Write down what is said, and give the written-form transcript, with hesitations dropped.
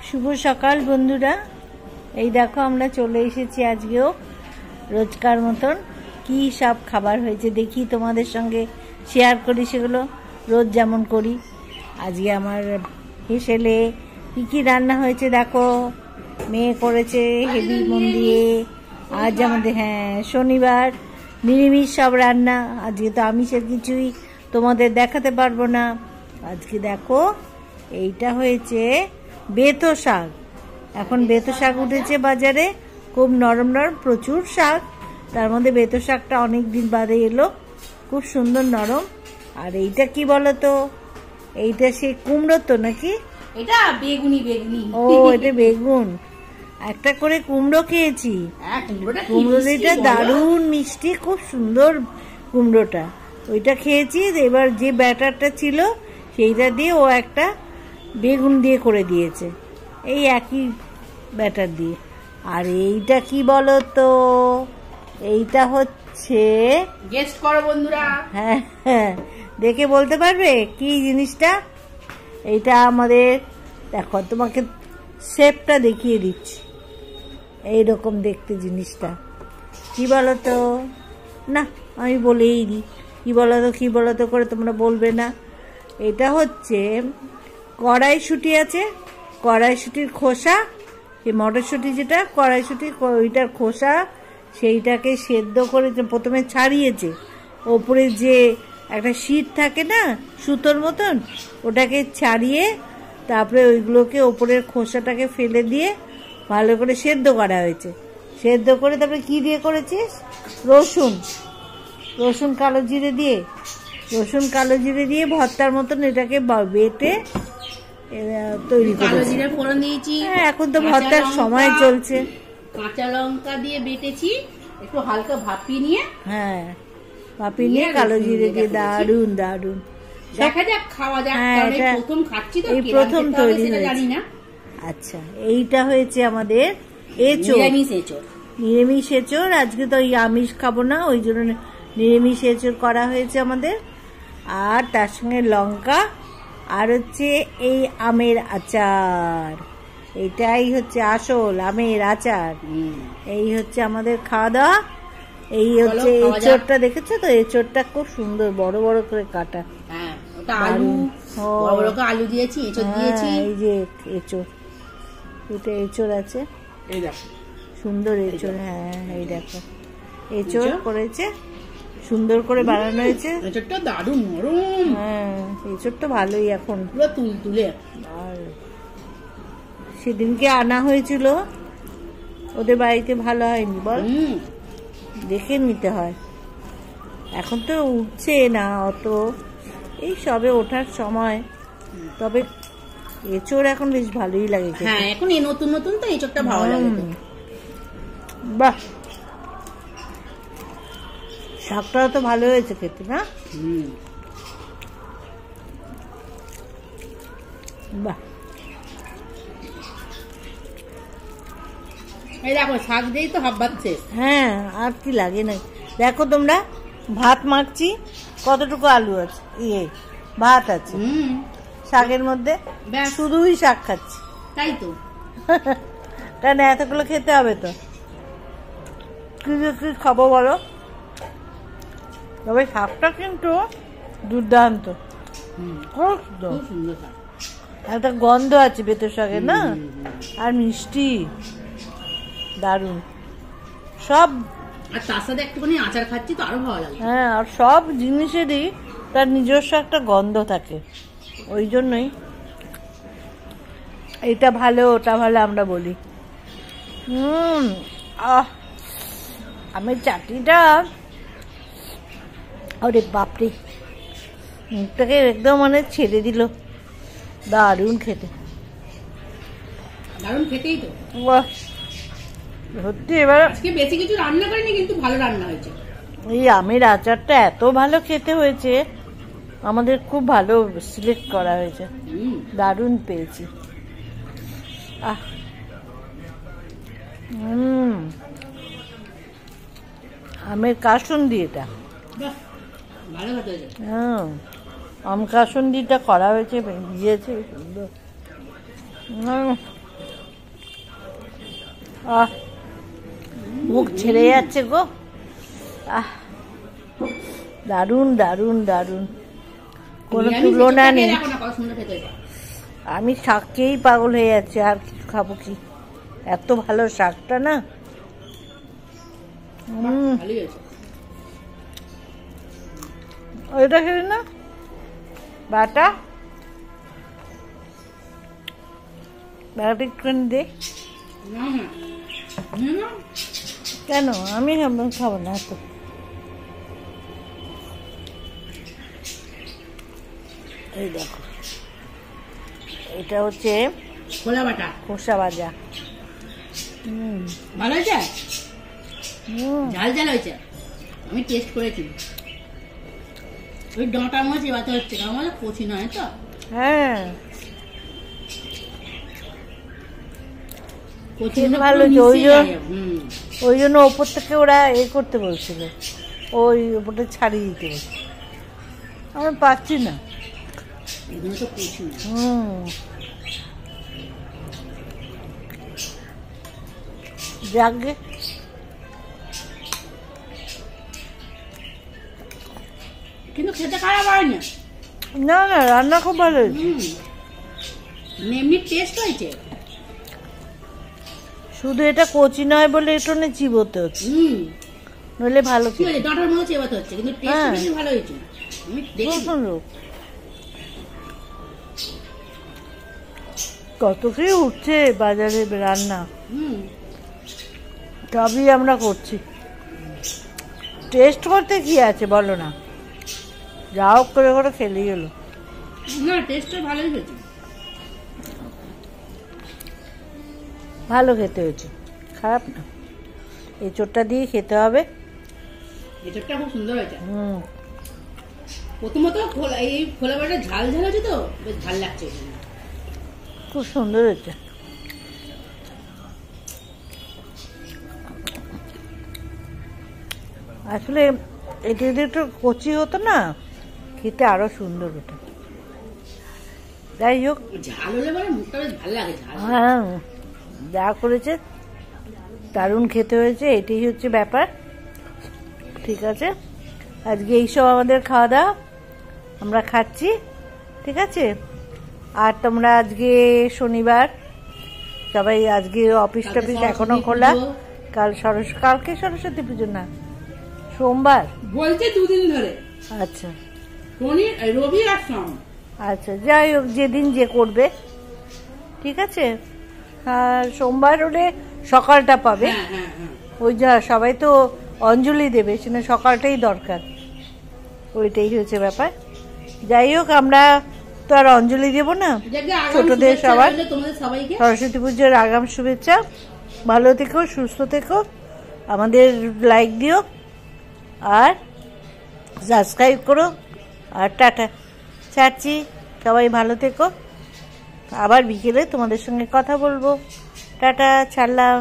শুভ সকাল বন্ধুরা, এই দেখো আমরা চলে এসেছি আজকেও রোজকার মতন। কি সব খাবার হয়েছে দেখি, তোমাদের সঙ্গে শেয়ার করি, সেগুলো রোজ যেমন করি। আজকে আমার হেসেলে কী কী রান্না হয়েছে দেখো। মেয়ে করেছে হেভি মন দিয়ে। আজ আমাদের শনিবার, নিরামিষ সব রান্না। আজকে তো আমিষের কিছুই তোমাদের দেখাতে পারবো না। আজকে দেখো এইটা হয়েছে বেতো শাক। এখন বেতো শাক উঠেছে বাজারে, খুব নরম নরম, প্রচুর শাক। তার মধ্যে বেতো শাকটা অনেক দিন বাদে এলো, খুব সুন্দর নরম। আর এইটা কি বলতো, এইটা সে কুমড়ো তো নাকি? এটা বেগুনি। ও, এটা বেগুন। একটা করে কুমড়ো খেয়েছি। কুমড়োটা দারুণ মিষ্টি, খুব সুন্দর কুমড়োটা। ওইটা খেয়েছি। এবার যে ব্যাটারটা ছিল সেইটা দিয়ে ও একটা বেগুন দিয়ে করে দিয়েছে, এই একই ব্যাটার দিয়ে। আর এইটা কি বলো তো, এইটা হচ্ছে, গেস করো বন্ধুরা। হ্যাঁ, দেখে বলতে পারবে কি জিনিসটা? এইটা আমাদের, দেখো তোমাকে শেপটা দেখিয়ে দিচ্ছি। এইরকম দেখতে জিনিসটা কি বলতো? না, আমি বলেই দিই। কি বলতো করে তোমরা বলবে না। এটা হচ্ছে কড়াইশুঁটি আছে, কড়াইশুঁটির খোসা, এই মটরশুঁটি যেটা কড়াইশুঁটি, ওইটার খোসা, সেইটাকে সেদ্ধ করে প্রথমে ছাড়িয়েছে। ওপরে যে একটা শীট থাকে না সুতোর মতন, ওটাকে ছাড়িয়ে তারপরে ওইগুলোকে ওপরের খোসাটাকে ফেলে দিয়ে ভালো করে সেদ্ধ করা হয়েছে। সেদ্ধ করে তারপরে কি দিয়ে করেছিস? রসুন কালো জিরে দিয়ে ভর্তার মতন এটাকে বেটে তৈরি করেছি। এখন তো ভর্তার সময় চলছে। কাঁচা লঙ্কা দিয়ে বেটেছি, একটু হালকা ভাপিয়ে নিয়ে, কালো জিরে দিয়ে। দারুন দারুন। দেখা যাক, খাওয়া যাক। প্রথম খাচ্ছি তো, এই প্রথম তৈরি জানি না। আচ্ছা, এইটা হয়েছে আমাদের নিরামিষ এঁচোড়। আজকে তো আমিষ খাবো না, ওই জন্য নিরামিষ এঁচোড় করা হয়েছে আমাদের। আর তার সঙ্গে লঙ্কা, আর হচ্ছে এই আমের আচার। এটাই হচ্ছে আসল আমের আচার। এই হচ্ছে আমাদের খাওয়া দাওয়া। এই হচ্ছে এঁচোড়টা, দেখেছো তো? এঁচোড়টা খুব সুন্দর, বড় বড় করে কাটা। আলু দিয়েছি, এঁচোড় দিয়েছি। এই যে এঁচোড়, এটা এঁচোড় আছে, সুন্দর এঁচোড়। হ্যাঁ, এই দেখো এঁচোড় করেছে, সুন্দর করে বানানো হয়েছে। এঁচোড়টা দারুণ নরম। হ্যাঁ, এঁচোড়টা ভালোই এখন পুরো তুলতুলে। আর সেদিনকে আনা হয়েছিল ওদের বাড়িতে, ভালো হয়নি বল, দেখে নিতে হয়। এখন তো উঠছে না অত, এই সবে ওঠার সময়। তবে এঁচোড় এখন বেশ ভালোই লাগে। হ্যাঁ, এখন এই নতুন নতুন তো এঁচোড়টা ভালো লাগে। বাহ, শাকটাও তো ভালো হয়েছে খেতে, না? বাহ, এই দেখো শাক দিয়েই তো হাফ ভাত শেষ। হ্যাঁ, আর কি লাগে না। দেখো তোমরা, ভাত মাখছি, কতটুকু আলু আছে, ভাত আছে শাকের মধ্যে, শুধুই শাক খাচ্ছি। তাই তো, কেন এতগুলো খেতে হবে তো? কি খাবো বলো? তবে শাকটা কিন্তু দুর্দান্ত, খুব সুন্দর। একটা গন্ধ আছে বেতো শাকের, না? আর মিষ্টি, দারুন সব। আর তার সাথে একটুখানি আচার খাচ্ছি তো আরো ভালো লাগে। হ্যাঁ, আর সব জিনিসেরই তার নিজস্ব একটা গন্ধ থাকে, ওই জন্যই এটা ভালো ওটা ভালো আমরা বলি। আমের চাটনিটা, ওরে বাপরে, মুখটাকে একদম মানে ছেড়ে দিল। দারুণ খেতে, দারুণ খেতেই তো। বাহ, সত্যি। এবার আজকে বেশি কিছু রান্না করিনি, কিন্তু ভালো রান্না হয়েছে। এই আমের আচারটা এত ভালো খেতে হয়েছে, আমাদের খুব ভালো সিলেক্ট করা হয়েছে, দারুণ পেয়েছি। আমের কাসুন্দি, এটা হ্যাঁ, আম কাসুন্দিটা করা হয়েছে, দিয়েছে সুন্দর। আহ, মুখ ছেড়ে যাচ্ছে গো। আহ, দারুণ দারুণ দারুণ, কোনো তুলনা নেই। আমি শাক খেয়েই পাগল হয়ে যাচ্ছি, আর কিছু খাবো কি? এত ভালো শাকটা না। ওইটা খেলি না বাটা, বাটা একটুখানি দে। কেন আমি খাবো না তো? এই দেখো, এটা হচ্ছে খোলা বাটা, খোসা ভাজা। ভালো হয়েছে, ঝাল ঝাল হয়েছে। আমি টেস্ট করেছি। ওই ডাঁটার মাছ এবার হচ্ছে, আমার কচি নয় তো। হ্যাঁ, কচি ভালো হয়েছে। ওই জন্য ওপর থেকে ওরা করতে বলছিল, ওই ওপরটা ছাড়িয়ে দিতে বলছে। আমি পাচ্ছি না। যাকে কিন্তু খেতে খারাপ হয় না। না না, রান্না খুব ভালো হয়েছে, এমনি টেস্ট হয়েছে। শুধু এটা কচি নয় বলে একটু চিবোতে হচ্ছে, নইলে ভালো খেতে। ডাঁটার মতো চেবাতে হচ্ছে, কিন্তু টেস্ট বেশি ভালো হয়েছে। আমি দেখি কত কি উঠছে বাজারে রান্না, সবই আমরা করছি। টেস্ট করতে কি আছে বলো না, যা হোক করে করে খেলেই হলো। না, টেস্টটা ভালোই হয়েছে, ভালো খেতে হয়েছে, খারাপ না। এই চোরটা দিয়ে খেতে হবে। এটাটা খুব সুন্দর হয়েছে। প্রথমত এই খোলা বাটা ঝাল ঝাল আছে তো, বেশ ভালো লাগছে, খুব সুন্দর হয়েছে। আসলে এটা যদি একটু কচি হতো না, খেতে আরো সুন্দর হতো। যাই হোক, ঝাল হলে মানে মুখটা বেশ ভালো লাগে। হ্যাঁ, যা করেছে দারুণ খেতে হয়েছে, এটাই হচ্ছে ব্যাপার। ঠিক আছে, আজকে এইসব আমাদের খাওয়া দাওয়া, আমরা খাচ্ছি। ঠিক আছে, আর তোমরা আজকে শনিবার, সবাই আজকে অফিস টফিস এখনো খোলা। কালকে সরস্বতী পুজো না, সোমবার বলছে, দুদিন ধরে। আচ্ছা, রবি আর সোম। আচ্ছা, যাই হোক, যেদিন যে করবে। ঠিক আছে, আর সোমবার হলে সকালটা পাবে। ওই যা সবাই তো অঞ্জলি দেবে, সেটা সকালটাই দরকার, ওইটাই হচ্ছে ব্যাপার। যাই হোক, আমরা তো আর অঞ্জলি দেব না, ছোটদের সবার সরস্বতী পুজোর আগাম শুভেচ্ছা। ভালো থেকো, সুস্থ থেকো, আমাদের লাইক দিও আর সাবস্ক্রাইব করো। আর টাটা, ছাড়ছি, সবাই ভালো থেকো। আবার বিকেলে তোমাদের সঙ্গে কথা বলবো। টাটা, ছাড়লাম।